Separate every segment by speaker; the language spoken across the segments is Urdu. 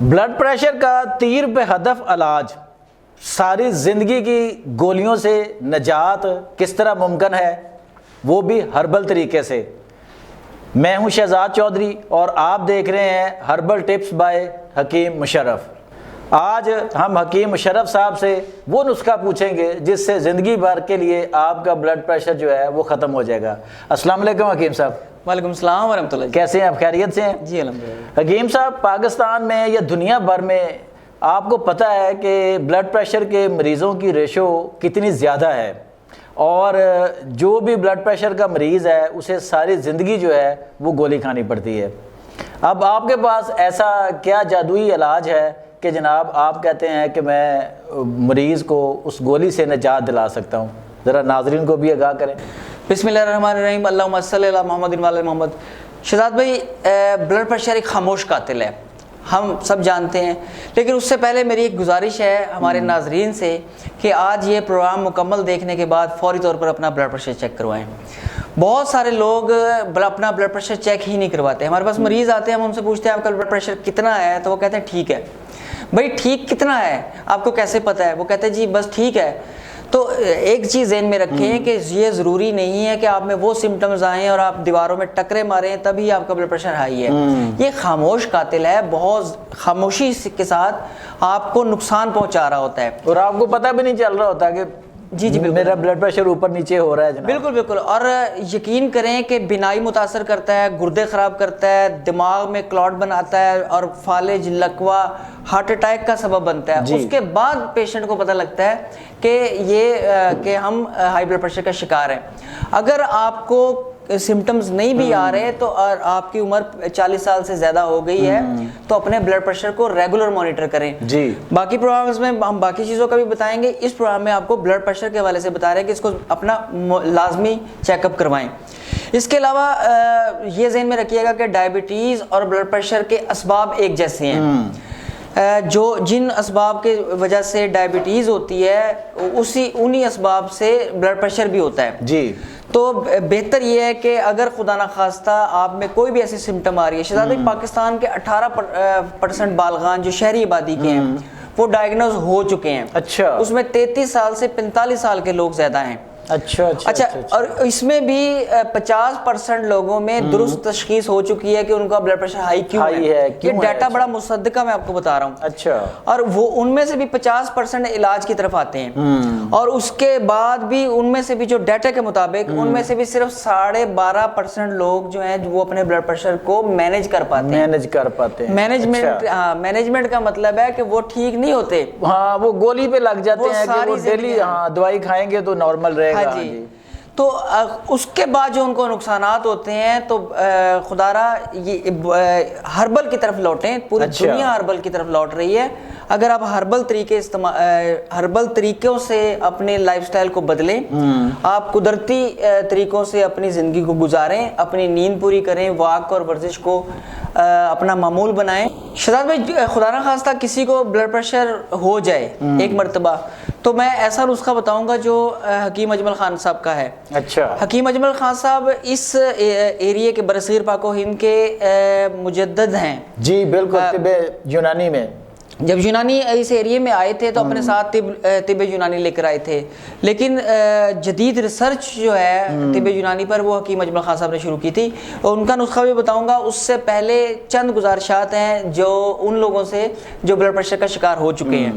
Speaker 1: بلڈ پریشر کا تیر پہ ہدف علاج، ساری زندگی کی گولیوں سے نجات کس طرح ممکن ہے، وہ بھی ہربل طریقے سے۔ میں ہوں شہزاد چودھری اور آپ دیکھ رہے ہیں ہربل ٹپس بائے حکیم مشرف۔ آج ہم حکیم مشرف صاحب سے وہ نسخہ پوچھیں گے جس سے زندگی بھر کے لیے آپ کا بلڈ پریشر جو ہے وہ ختم ہو جائے گا۔ السلام علیکم حکیم صاحب۔
Speaker 2: وعلیکم السلام ورحمۃ اللہ۔
Speaker 1: کیسے ہیں آپ، خیریت سے ہیں؟
Speaker 2: جی الحمدللہ۔
Speaker 1: حکیم صاحب، پاکستان میں یا دنیا بھر میں آپ کو پتہ ہے کہ بلڈ پریشر کے مریضوں کی ریشو کتنی زیادہ ہے، اور جو بھی بلڈ پریشر کا مریض ہے اسے ساری زندگی جو ہے وہ گولی کھانی پڑتی ہے۔ اب آپ کے پاس ایسا کیا جادوئی علاج ہے کہ جناب آپ کہتے ہیں کہ میں مریض کو اس گولی سے نجات دلا سکتا ہوں؟ ذرا ناظرین کو بھی آگاہ کریں۔
Speaker 2: بسم اللہ الرحمن الرحیم، اللہم صلی علی محمد وعلی محمد۔ شہزاد بھائی، بلڈ پریشر ایک خاموش قاتل ہے، ہم سب جانتے ہیں، لیکن اس سے پہلے میری ایک گزارش ہے ہمارے ناظرین سے کہ آج یہ پروگرام مکمل دیکھنے کے بعد فوری طور پر اپنا بلڈ پریشر چیک کروائیں۔ بہت سارے لوگ اپنا بلڈ پریشر چیک ہی نہیں کرواتے۔ ہمارے پاس مریض آتے ہیں، ہم ان سے پوچھتے ہیں آپ کا بلڈ پریشر کتنا ہے، تو وہ کہتے ہیں ٹھیک ہے۔ بھائی ٹھیک کتنا ہے آپ کو کیسے پتہ ہے؟ وہ کہتے ہیں جی بس ٹھیک ہے۔ تو ایک چیز ذہن میں رکھیں کہ یہ ضروری نہیں ہے کہ آپ میں وہ سمٹمز آئیں اور آپ دیواروں میں ٹکرے ماریں تبھی آپ کا بلڈ پریشر ہائی ہے۔ یہ خاموش قاتل ہے، بہت خاموشی کے ساتھ آپ کو نقصان پہنچا رہا ہوتا ہے،
Speaker 1: اور آپ کو پتہ بھی نہیں چل رہا ہوتا کہ
Speaker 2: جی
Speaker 1: میرا بلڈ پریشر اوپر نیچے ہو رہا ہے جناب۔
Speaker 2: بالکل بالکل۔ اور یقین کریں کہ بینائی متاثر کرتا ہے، گردے خراب کرتا ہے، دماغ میں کلاٹ بناتا ہے اور فالج، لکوہ، ہارٹ اٹیک کا سبب بنتا ہے۔ اس کے بعد پیشنٹ کو پتہ لگتا ہے کہ ہم ہائی بلڈ پریشر کا شکار ہیں۔ اگر آپ کو سمٹمز نہیں بھی آ رہے تو اور آپ کی عمر 40 سال سے زیادہ ہو گئی ہے تو اپنے بلڈ پریشر کو ریگولر مانیٹر کریں۔
Speaker 1: جی،
Speaker 2: باقی پروگرامز میں ہم باقی چیزوں کا بھی بتائیں گے، اس پروگرام میں آپ کو بلڈ پریشر کے حوالے سے بتا رہے ہیں کہ اس کو اپنا لازمی چیک اپ کروائیں۔ اس کے علاوہ یہ ذہن میں رکھیے گا کہ ڈائبٹیز اور بلڈ پریشر کے اسباب ایک جیسے ہیں۔ جن اسباب کے وجہ سے ڈائبٹیز ہوتی ہے انہی اسباب سے بلڈ پریشر بھی ہوتا ہے۔
Speaker 1: جی،
Speaker 2: تو بہتر یہ ہے کہ اگر خدا نخواستہ آپ میں کوئی بھی ایسی سمٹم آ رہی ہے، شہزاد بھائی پاکستان کے 18% بالغان جو شہری آبادی کے ہیں وہ ڈائگنوز ہو چکے ہیں۔
Speaker 1: اچھا،
Speaker 2: اس میں 33 سال سے 45 سال کے لوگ زیادہ ہیں۔ اچھا، اور اس میں بھی 50% لوگوں میں درست تشخیص ہو چکی ہے کہ ان کا بلڈ پریشر ہائی کیوں ہے۔ یہ ڈیٹا بڑا مصدقہ میں آپ کو بتا رہا ہوں۔
Speaker 1: اچھا،
Speaker 2: اور وہ ان میں سے بھی 50% علاج کی طرف آتے ہیں، اور اس کے بعد بھی ان میں سے بھی جو ڈیٹا کے مطابق ان میں سے بھی صرف 12.5% لوگ جو ہیں وہ اپنے بلڈ پریشر کو مینیج کر پاتے ہیں۔ مینجمنٹ کا مطلب ہے کہ وہ ٹھیک نہیں ہوتے،
Speaker 1: ہاں وہ گولی پہ لگ جاتے ہیں کہ وہ ڈیلی دوائی کھائیں گے تو نارمل رہے گا۔
Speaker 2: جی، تو اس کے بعد جو ان کو نقصانات ہوتے ہیں تو خدارا یہ ہربل کی طرف لوٹیں۔ پوری دنیا ہربل کی طرف لوٹ رہی ہے۔ اگر آپ ہربل طریقوں سے اپنے لائف سٹائل کو بدلیں، آپ قدرتی طریقوں سے اپنی زندگی کو گزاریں، اپنی نیند پوری کریں، واک اور ورزش کو اپنا معمول بنائیں۔ شہزاد بھائی، خدا نہ خواستہ کسی کو بلڈ پریشر ہو جائے ایک مرتبہ تو میں ایسا نسخہ بتاؤں گا جو حکیم اجمل خان صاحب کا ہے۔
Speaker 1: اچھا،
Speaker 2: حکیم اجمل خان صاحب اس ایریے کے برصغیر پاک و ہند کے مجدد ہیں۔
Speaker 1: جی بالکل، طب یونانی میں
Speaker 2: جب یونانی اس ایریے میں آئے تھے تو اپنے ساتھ طب یونانی لے کر آئے تھے، لیکن جدید ریسرچ جو ہے طب یونانی پر وہ حکیم اجمل خان صاحب نے شروع کی تھی، اور ان کا نسخہ بھی بتاؤں گا۔ اس سے پہلے چند گزارشات ہیں جو ان لوگوں سے جو بلڈ پریشر کا شکار ہو چکے ہیں۔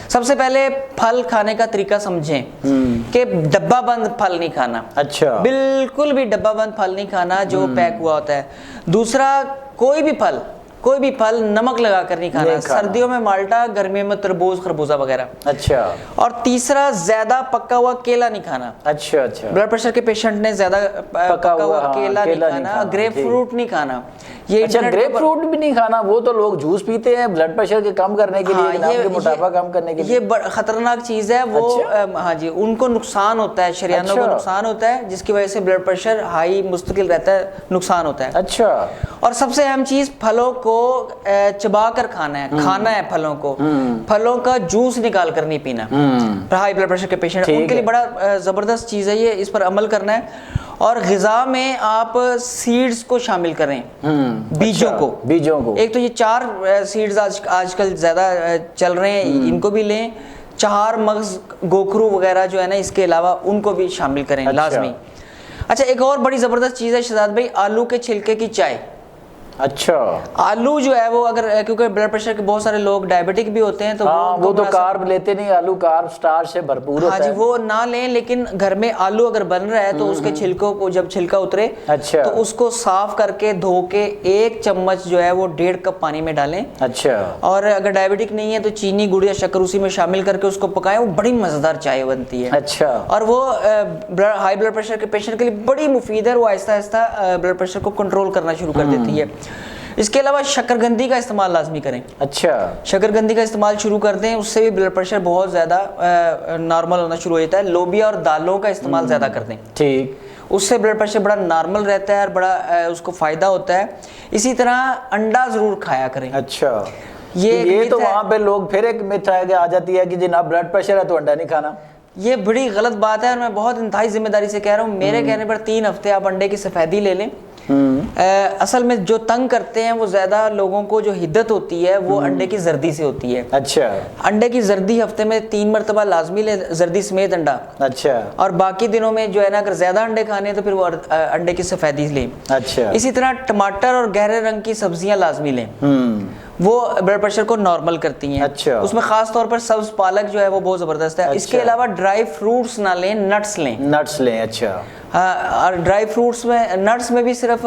Speaker 2: سب سے پہلے پھل کھانے کا طریقہ سمجھیں کہ ڈبہ بند پھل نہیں کھانا۔
Speaker 1: اچھا،
Speaker 2: بالکل بھی ڈبہ بند پھل نہیں کھانا جو پیک ہوا ہوتا ہے۔ دوسرا، کوئی بھی پھل نمک لگا کر نہیں کھانا، سردیوں میں مالٹا، گرمیوں میں تربوز، خربوزہ وغیرہ۔
Speaker 1: اچھا، اور
Speaker 2: تیسرا، زیادہ پکا ہوا کیلا نہیں کھانا۔
Speaker 1: اچھا،
Speaker 2: بلڈ پریشر کے پیشنٹ نے زیادہ پکا ہوا کیلا نہیں کھانا، گریپ فروٹ نہیں کھانا۔
Speaker 1: اچھا، گریپ فروٹ بھی نہیں کھانا، وہ تو لوگ جوس پیتے ہیں بلڈ پریشر کے کم کرنے کے لیے، موٹاپا کم کرنے کے لیے۔
Speaker 2: یہ خطرناک چیز ہے وہ، ہاں جی، ان کو نقصان ہوتا ہے، شریانوں کو نقصان ہوتا ہے، جس کی وجہ سے بلڈ پریشر ہائی مستقل رہتا ہے، نقصان ہوتا ہے۔
Speaker 1: اچھا،
Speaker 2: اور سب سے اہم چیز، پھلوں کو چبا کر کھانا ہے پھلوں کو، پھلوں کا جوس نکال کر نہیں پینا. ہائی بلڈ پریشر کے پیشنٹ ان کے لیے بڑا زبردست چیز ہے یہ، اس پر عمل کرنا ہے. اور غذا میں آپ سیڈز کو شامل کریں، بیجوں کو. ایک تو یہ 4 سیڈز آج کل زیادہ چل رہے ہیں، ان کو بھی لیں. چہار مغز، گوکھرو وغیرہ جو ہے نا، اس کے علاوہ ان کو بھی شامل کریں لازمی. اچھا ایک اور بڑی زبردست چیز ہے شہزاد بھائی، آلو کے چھلکے کی چائے.
Speaker 1: اچھا
Speaker 2: آلو جو ہے وہ اگر، کیونکہ بلڈ پریشر کے بہت سارے لوگ ڈائبٹک بھی ہوتے ہیں تو
Speaker 1: وہ تو کارب لیتے نہیں، آلو کارب سٹارچ سے بھرپور ہوتا ہے.
Speaker 2: ہاں جی وہ نہ لیں، لیکن گھر میں آلو اگر بن رہا ہے تو اس کے چھلکوں کو جب چھلکا اترے تو اس کو صاف کر کے دھو کے 1 چمچ جو ہے وہ 1.5 کپ پانی میں ڈالیں.
Speaker 1: اچھا. اور
Speaker 2: اگر ڈائبٹک نہیں ہے تو چینی، گڑ یا شکر اسی میں شامل کر کے اس کو پکائیں، وہ بڑی مزیدار چائے بنتی ہے.
Speaker 1: اچھا. اور
Speaker 2: وہ ہائی بلڈ پریشر کے پیشنٹ کے لیے بڑی مفید ہے، وہ آہستہ آہستہ بلڈ پریشر کو کنٹرول کرنا شروع کر دیتی ہے. اس کے علاوہ شکر گندی کا استعمال لازمی کریں.
Speaker 1: اچھا.
Speaker 2: شکر گندی کا استعمال شروع کر دیں، اس سے بھی بلڈ پریشر بہت زیادہ نارمل ہونا شروع ہو جاتا ہے. لوبیا اور دالوں کا استعمال زیادہ کر دیں.
Speaker 1: ٹھیک.
Speaker 2: اس سے بلڈ پریشر بڑا نارمل رہتا ہے اور بڑا اس کو فائدہ ہوتا ہے. اسی طرح انڈا ضرور کھایا کریں.
Speaker 1: اچھا. یہ تو وہاں پہ لوگ پھر ایک مت آ جاتی ہے کہ جناب بلڈ پریشر ہے تو انڈا نہیں کھانا.
Speaker 2: یہ بڑی غلط بات ہے اور میں بہت انتہائی ذمہ داری سے کہہ رہا ہوں. میرے کہنے پر 3 ہفتے آپ انڈے کی سفیدی لے لیں. اصل میں جو تنگ کرتے ہیں وہ زیادہ لوگوں کو جو حدت ہوتی ہے وہ انڈے کی زردی سے ہوتی ہے.
Speaker 1: اچھا.
Speaker 2: انڈے کی زردی ہفتے میں 3 مرتبہ لازمی لیں، زردی سمیت انڈا.
Speaker 1: اچھا. اور
Speaker 2: باقی دنوں میں جو ہے نا اگر زیادہ انڈے کھانے ہیں تو پھر وہ انڈے کی سفیدی لیں.
Speaker 1: اچھا.
Speaker 2: اسی طرح ٹماٹر اور گہرے رنگ کی سبزیاں لازمی لیں، وہ بلڈ پریشر کو نارمل کرتی ہیں.
Speaker 1: اچھا.
Speaker 2: اس میں خاص طور پر سبز پالک جو ہے وہ بہت زبردست ہے. اس کے علاوہ ڈرائی فروٹس نہ لیں، نٹس لیں.
Speaker 1: اچھا.
Speaker 2: اور ڈرائی فروٹس میں، نٹس میں بھی صرف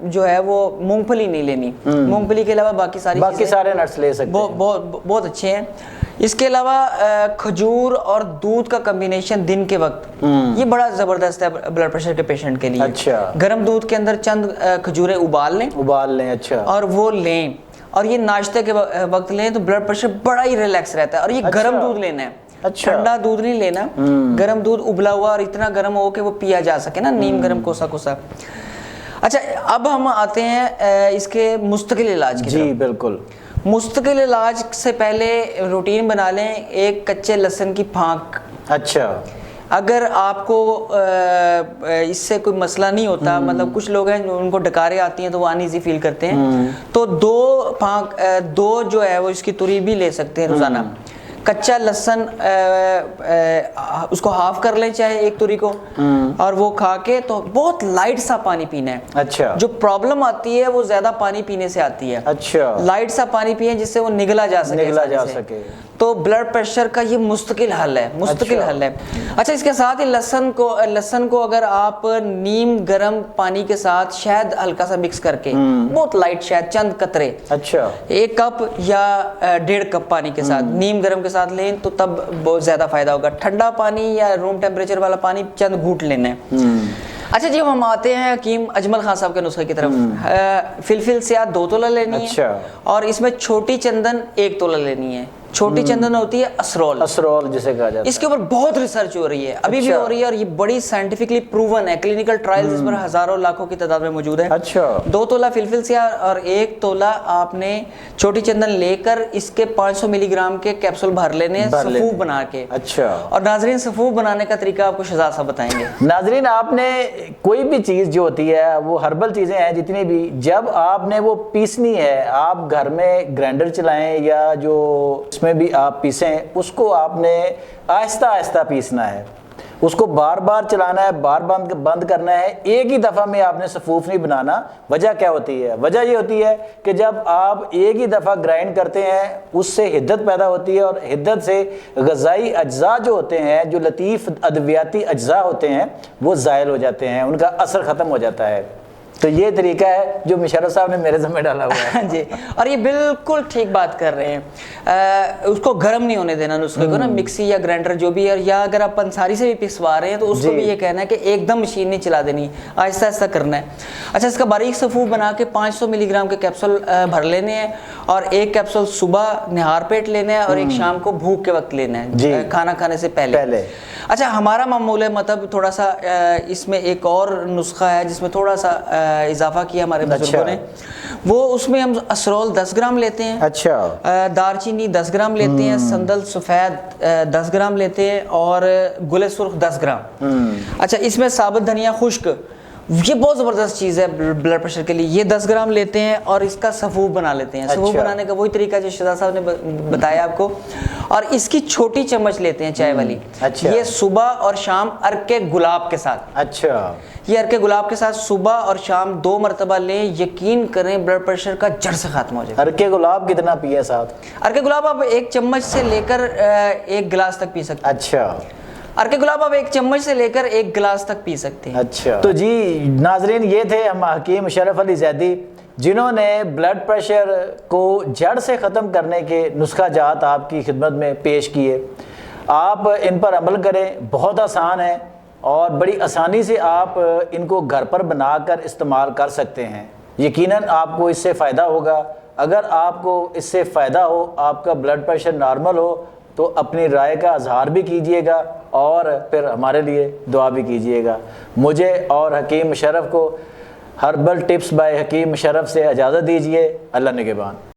Speaker 2: جو ہے وہ مونگ پھلی نہیں لینی، مونگ پھلی کے علاوہ باقی
Speaker 1: سارے نٹس لے سکتے ہیں،
Speaker 2: بہت اچھے ہیں. اس کے علاوہ کھجور اور دودھ کا کمبینیشن دن کے وقت یہ بڑا زبردست ہے بلڈ پریشر کے پیشنٹ کے لیے.
Speaker 1: اچھا.
Speaker 2: گرم دودھ کے اندر چند کھجوریں ابال لیں. اچھا. اور وہ لیں، اور یہ ناشتے کے وقت لیں تو بلڈ پریشر بڑا ہی ریلیکس رہتا ہے. اور یہ گرم دودھ لینا ہے، ٹھنڈا دودھ نہیں لینا. گرم دودھ ابلا ہوا اور اتنا گرم ہو کہ وہ پیا جا سکے نا، نیم گرم کوسا. اچھا اب ہم آتے ہیں اس کے مستقل علاج کی.
Speaker 1: جی بالکل.
Speaker 2: مستقل علاج سے پہلے روٹین بنا لیں 1 کچے لہسن کی پھانک.
Speaker 1: اچھا.
Speaker 2: اگر آپ کو اس سے کوئی مسئلہ نہیں ہوتا، مطلب کچھ لوگ ہیں جو ان کو ڈکاریں آتی ہیں تو وہ انایزی فیل کرتے ہیں، تو 2 جو ہے وہ اس کی تری بھی لے سکتے ہیں روزانہ. کچا لہسن اس کو ہاف کر لیں چاہے 1 توری کو، اور وہ کھا کے تو بہت لائٹ سا پانی پینا ہے.
Speaker 1: اچھا.
Speaker 2: جو پرابلم آتی ہے وہ زیادہ پانی پینے سے آتی ہے. اچھا. لائٹ سا پانی پیئیں جس سے وہ نگلا جا سکے. تو بلڈ پریشر کا یہ مستقل حل ہے. اچھا اس کے ساتھ ہی لہسن کو اگر آپ نیم گرم پانی کے ساتھ شہد ہلکا سا مکس کر کے، بہت لائٹ شہد، چند قطرے، 1 کپ یا 1.5 کپ پانی کے ساتھ نیم گرم کے ساتھ لیں تو تب بہت زیادہ فائدہ ہوگا. ٹھنڈا پانی یا روم ٹیمپریچر والا پانی چند گھونٹ لینا ہے. اچھا جی ہم آتے ہیں حکیم اجمل خان صاحب کے نسخے کی طرف. فلفل سیاہ 2 تولہ لینی ہے، اور اس میں چھوٹی چندن 1 تولہ لینی ہے. چھوٹی چندن ہوتی ہے اسرول جسے کہا جاتا ہے. اس کے اوپر بہت ریسرچ ہو رہی ہے، ابھی بھی ہو رہی ہے، اور یہ بڑی سائنٹیفکلی پروون ہے. کلینکل ٹرائلز اس پر ہزاروں لاکھوں کی تعداد میں موجود ہے. 2 تولہ فلفل سیاہ اور 1 تولہ آپ نے چھوٹی چندن لے کر اس کے 500 ملی گرام کے کیپسول بھر لینے ہیں صفوف بنا کے. اور ناظرین صفوف بنانے کا طریقہ آپ کو شہزاد صاحب بتائیں گے.
Speaker 1: ناظرین آپ نے کوئی بھی چیز جو ہوتی ہے وہ ہربل چیزیں ہیں جتنی بھی، جب آپ نے وہ پیسنی ہے، آپ گھر میں گرائنڈر چلائیں یا جو اس میں بھی آپ پیسیں، اس کو آپ نے آہستہ آہستہ پیسنا ہے. اس کو بار بار چلانا ہے، بار بند کرنا ہے. ایک ہی دفعہ میں آپ نے صفوف نہیں بنانا. وجہ کیا ہوتی ہے؟ وجہ یہ ہوتی ہے کہ جب آپ ایک ہی دفعہ گرائنڈ کرتے ہیں اس سے حدت پیدا ہوتی ہے، اور حدت سے غذائی اجزاء جو ہوتے ہیں، جو لطیف ادویاتی اجزاء ہوتے ہیں، وہ زائل ہو جاتے ہیں، ان کا اثر ختم ہو جاتا ہے. تو یہ طریقہ ہے جو مشرف صاحب نے میرے ذمہ ڈالا ہوا ہے.
Speaker 2: جی، اور یہ بالکل ٹھیک بات کر رہے ہیں. اس کو گرم نہیں ہونے دینا نسخے کو نا، مکسی یا گرائنڈر جو بھی ہے، یا اگر آپ پنساری سے بھی پسوا رہے ہیں تو اس کو بھی یہ کہنا ہے کہ ایک دم مشین نہیں چلا دینی، آہستہ آہستہ کرنا ہے. اچھا اس کا باریک صفوف بنا کے 500 ملی گرام کے کیپسول بھر لینے ہیں، اور 1 کیپسول صبح نہار پیٹ لینا ہے اور 1 شام کو بھوک کے وقت لینا ہے، کھانا کھانے سے پہلے. اچھا ہمارا معمول ہے، مطلب تھوڑا سا اس میں ایک اور نسخہ ہے جس میں تھوڑا سا اضافہ کیا ہمارے بزرگوں نے. وہ اس میں ہم اسرول 10 گرام لیتے ہیں،
Speaker 1: اچھا
Speaker 2: دار چینی 10 گرام لیتے ہیں، سندل سفید 10 گرام لیتے ہیں، اور گل سرخ 10 گرام۔ اچھا اس میں ثابت دھنیا خشک، یہ بہت زبردست چیز ہے بلڈ پریشر کے لیے، یہ 10 گرام لیتے ہیں اور اس کا سفوف بنا لیتے ہیں۔ سفوف بنانے کا وہی طریقہ جو شہزاد صاحب نے بتایا آپ کو، اور اس کی چھوٹی چمچ لیتے ہیں چائے والی، یہ صبح اور شام عرق گلاب کے ساتھ۔
Speaker 1: اچھا
Speaker 2: یہ عرق گلاب کے ساتھ صبح اور شام 2 مرتبہ لیں، یقین کریں بلڈ پریشر کا جڑ سے خاتمہ ہو جائے گا۔
Speaker 1: عرق گلاب کتنا پیے ساتھ؟
Speaker 2: عرق گلاب آپ 1 چمچ سے لے کر 1 گلاس تک پی سکتے ہیں۔
Speaker 1: اچھا
Speaker 2: عرق گلاب آپ 1 چمچ سے لے کر 1 گلاس تک پی سکتے ہیں۔
Speaker 1: اچھا تو جی ناظرین، یہ تھے ہم حکیم مشرف علی زیدی، جنہوں نے بلڈ پریشر کو جڑ سے ختم کرنے کے نسخہ جات آپ کی خدمت میں پیش کیے۔ آپ ان پر عمل کریں، بہت آسان ہے اور بڑی آسانی سے آپ ان کو گھر پر بنا کر استعمال کر سکتے ہیں۔ یقیناً آپ کو اس سے فائدہ ہوگا۔ اگر آپ کو اس سے فائدہ ہو، آپ کا بلڈ پریشر نارمل ہو، تو اپنی رائے کا اظہار بھی کیجئے گا اور پھر ہمارے لیے دعا بھی کیجئے گا۔ مجھے اور حکیم مشرف کو ہربل ٹپس بائی حکیم مشرف سے اجازت دیجئے۔ اللہ نگہبان۔